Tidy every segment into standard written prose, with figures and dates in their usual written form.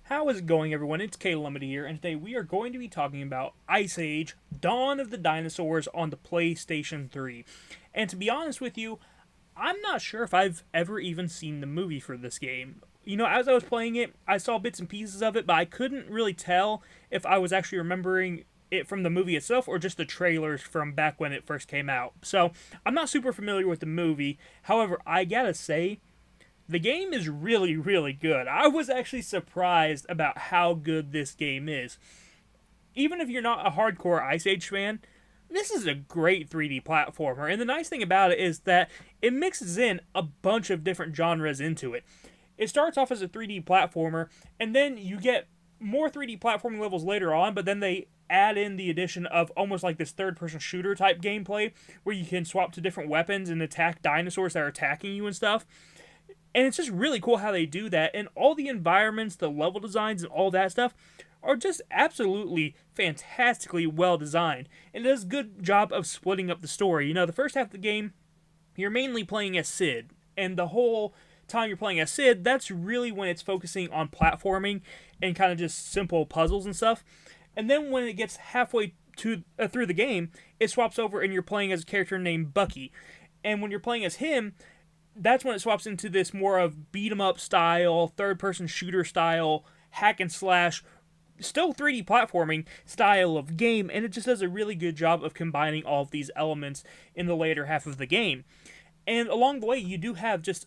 How is it going, everyone? It's K-Limity here, and today we are going to be talking about Ice Age: Dawn of the Dinosaurs on the PlayStation 3. And to be honest with you, I'm not sure if I've ever even seen the movie for this game. You know, as I was playing it, I saw bits and pieces of it, but I couldn't really tell if I was actually remembering it from the movie itself or just the trailers from back when it first came out. So, I'm not super familiar with the movie. However, I gotta say, the game is really, really good. I was actually surprised about how good this game is. Even if you're not a hardcore Ice Age fan, this is a great 3D platformer. And the nice thing about it is that it mixes in a bunch of different genres into it. It starts off as a 3D platformer, and then you get more 3D platforming levels later on, but then they add in the addition of almost like this third person shooter type gameplay where you can swap to different weapons and attack dinosaurs that are attacking you and stuff. And it's just really cool how they do that. And all the environments, the level designs, and all that stuff are just absolutely fantastically well designed. And it does a good job of splitting up the story. You know, the first half of the game, you're mainly playing as Sid. And the whole time you're playing as Sid, that's really when it's focusing on platforming and kind of just simple puzzles and stuff. And then when it gets halfway through the game, it swaps over and you're playing as a character named Bucky. And when you're playing as him, that's when it swaps into this more of beat 'em up style, third person shooter style, hack and slash, still 3D platforming style of game, and it just does a really good job of combining all of these elements in the later half of the game. And along the way, you do have just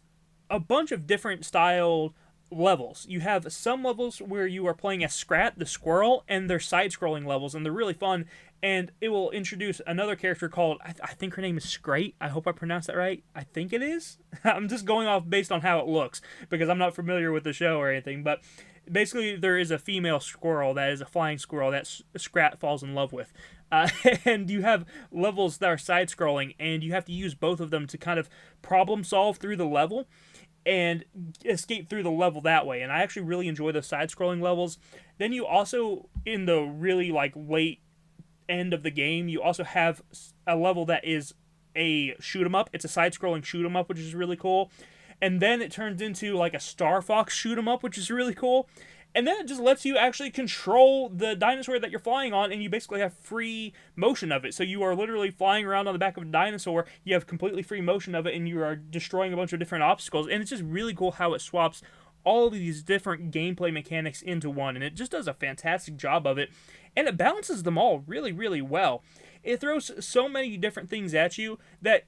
a bunch of different style levels. You have some levels where you are playing as Scrat, the squirrel, and they're side-scrolling levels, and they're really fun. And it will introduce another character called, I think her name is Scrate. I hope I pronounced that right. I think it is. I'm just going off based on how it looks, because I'm not familiar with the show or anything. But basically, there is a female squirrel that is a flying squirrel that Scrat falls in love with. Uh, and you have levels that are side-scrolling, and you have to use both of them to kind of problem solve through the level and escape through the level that way. And I actually really enjoy those side-scrolling levels. Then you also, in the really like late end of the game, you also have a level that is a shoot 'em up. It's a side-scrolling shoot 'em up, which is really cool. And then it turns into like a Star Fox shoot 'em up, which is really cool. And then it just lets you actually control the dinosaur that you're flying on, and you basically have free motion of it. So you are literally flying around on the back of a dinosaur, you have completely free motion of it, and you are destroying a bunch of different obstacles. And it's just really cool how it swaps all of these different gameplay mechanics into one, and it just does a fantastic job of it. And it balances them all really, really well. It throws so many different things at you that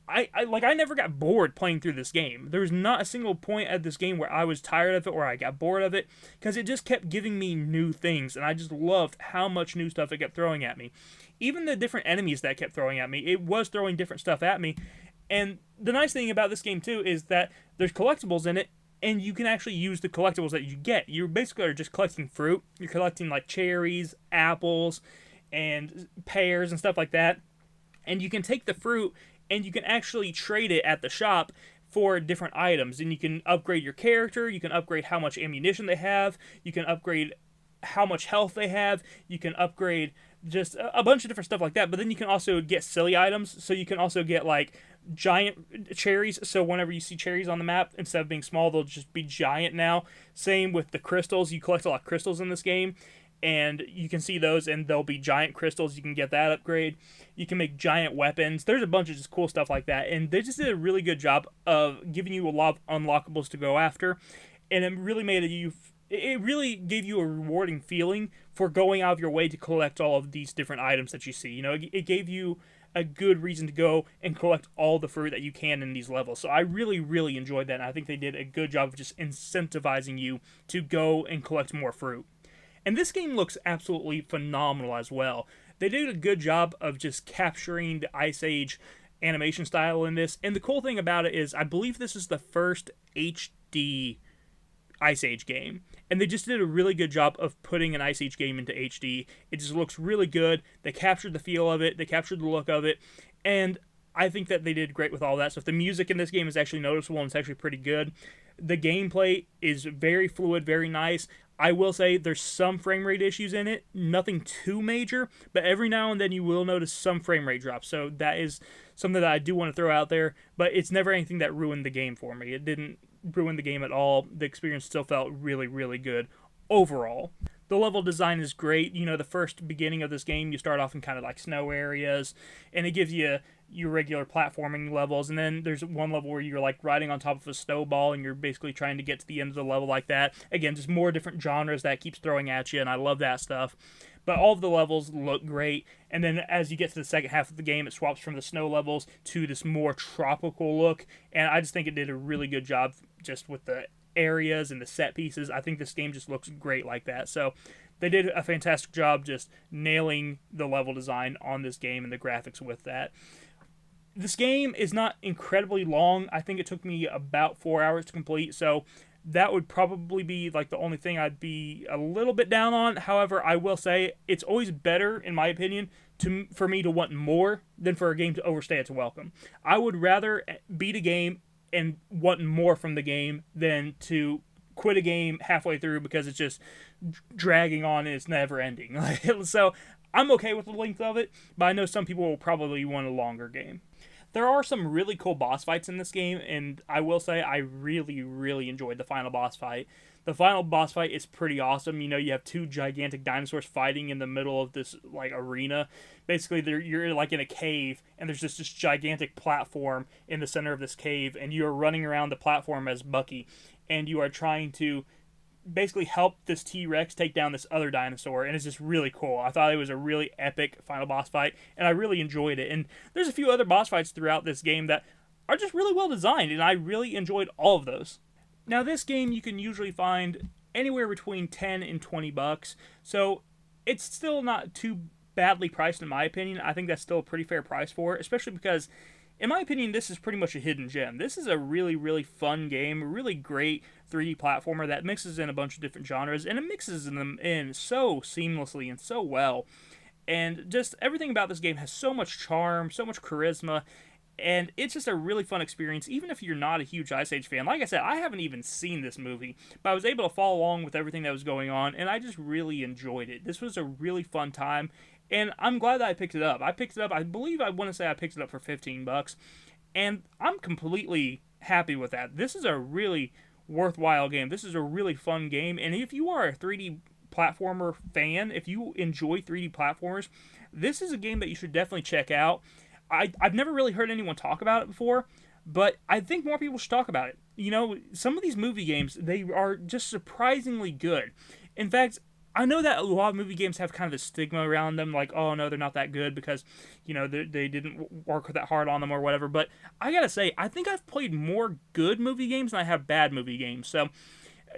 I never got bored playing through this game. There's not a single point at this game where I was tired of it or I got bored of it, because it just kept giving me new things, and I just loved how much new stuff it kept throwing at me. Even the different enemies that kept throwing at me, it was throwing different stuff at me. And the nice thing about this game too is that there's collectibles in it, and you can actually use the collectibles that you get. You basically are just collecting fruit. You're collecting like cherries, apples, and pears and stuff like that. And you can take the fruit and you can actually trade it at the shop for different items. And you can upgrade your character, you can upgrade how much ammunition they have, you can upgrade how much health they have, you can upgrade just a bunch of different stuff like that. But then you can also get silly items, so you can also get like giant cherries, so whenever you see cherries on the map, instead of being small, they'll just be giant now. Same with the crystals, you collect a lot of crystals in this game, and you can see those, and they'll be giant crystals. You can get that upgrade. You can make giant weapons. There's a bunch of just cool stuff like that, and they just did a really good job of giving you a lot of unlockables to go after, and it really made it really gave you a rewarding feeling for going out of your way to collect all of these different items that you see. You know, it gave you a good reason to go and collect all the fruit that you can in these levels. So I really, really enjoyed that, and I think they did a good job of just incentivizing you to go and collect more fruit. And this game looks absolutely phenomenal as well. They did a good job of just capturing the Ice Age animation style in this. And the cool thing about it is, I believe this is the first HD Ice Age game. And they just did a really good job of putting an Ice Age game into HD. It just looks really good. They captured the feel of it. They captured the look of it. And I think that they did great with all that stuff. The music in this game is actually noticeable, and it's actually pretty good. The gameplay is very fluid, very nice. I will say there's some frame rate issues in it, nothing too major, but every now and then you will notice some frame rate drops. So that is something that I do want to throw out there, but it's never anything that ruined the game for me. It didn't ruin the game at all. The experience still felt really, really good overall. The level design is great. The first beginning of this game, you start off in kind of like snow areas, and it gives you your regular platforming levels, and then there's one level where you're like riding on top of a snowball and you're basically trying to get to the end of the level like that. Again, just more different genres that keeps throwing at you, and I love that stuff. But all of the levels look great, and then as you get to the second half of the game, it swaps from the snow levels to this more tropical look, and I just think it did a really good job just with the areas and the set pieces. I think this game just looks great like that. So they did a fantastic job just nailing the level design on this game and the graphics with that. This game is not incredibly long. I think it took me about 4 hours to complete, so that would probably be like the only thing I'd be a little bit down on. However, I will say it's always better, in my opinion, for me to want more than for a game to overstay its welcome. I would rather beat a game and want more from the game than to quit a game halfway through because it's just dragging on and it's never ending. So I'm okay with the length of it, but I know some people will probably want a longer game. There are some really cool boss fights in this game, and I will say I really, really enjoyed the final boss fight. The final boss fight is pretty awesome. You have two gigantic dinosaurs fighting in the middle of this like arena. Basically, you're like in a cave, and there's just this gigantic platform in the center of this cave, and you're running around the platform as Bucky, and you are trying to basically help this T-Rex take down this other dinosaur, and it's just really cool. I thought it was a really epic final boss fight, and I really enjoyed it. And there's a few other boss fights throughout this game that are just really well designed, and I really enjoyed all of those. Now, this game you can usually find anywhere between 10 and 20 bucks, so it's still not too badly priced in my opinion. I think that's still a pretty fair price for it, especially because in my opinion, this is pretty much a hidden gem. This is a really, really fun game, a really great 3D platformer that mixes in a bunch of different genres, and it mixes them in so seamlessly and so well. And just everything about this game has so much charm, so much charisma, and it's just a really fun experience, even if you're not a huge Ice Age fan. Like I said, I haven't even seen this movie, but I was able to follow along with everything that was going on, and I just really enjoyed it. This was a really fun time, and I'm glad that I picked it up. I believe I want to say I picked it up for 15 bucks, and I'm completely happy with that. This is a really worthwhile game. This is a really fun game, and if you are a 3D platformer fan, if you enjoy 3D platformers, this is a game that you should definitely check out. I've never really heard anyone talk about it before, but I think more people should talk about it. Some of these movie games, they are just surprisingly good. In fact, I know that a lot of movie games have kind of a stigma around them, like, oh no, they're not that good because, they didn't work that hard on them or whatever, but I gotta say, I think I've played more good movie games than I have bad movie games, so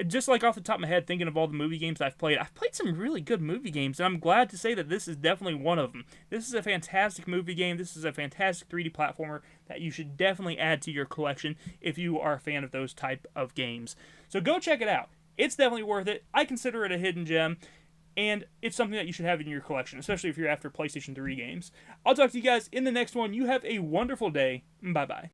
just like off the top of my head, thinking of all the movie games I've played some really good movie games, and I'm glad to say that this is definitely one of them. This is a fantastic movie game. This is a fantastic 3D platformer that you should definitely add to your collection if you are a fan of those type of games. So go check it out. It's definitely worth it. I consider it a hidden gem, and it's something that you should have in your collection, especially if you're after PlayStation 3 games. I'll talk to you guys in the next one. You have a wonderful day. Bye-bye.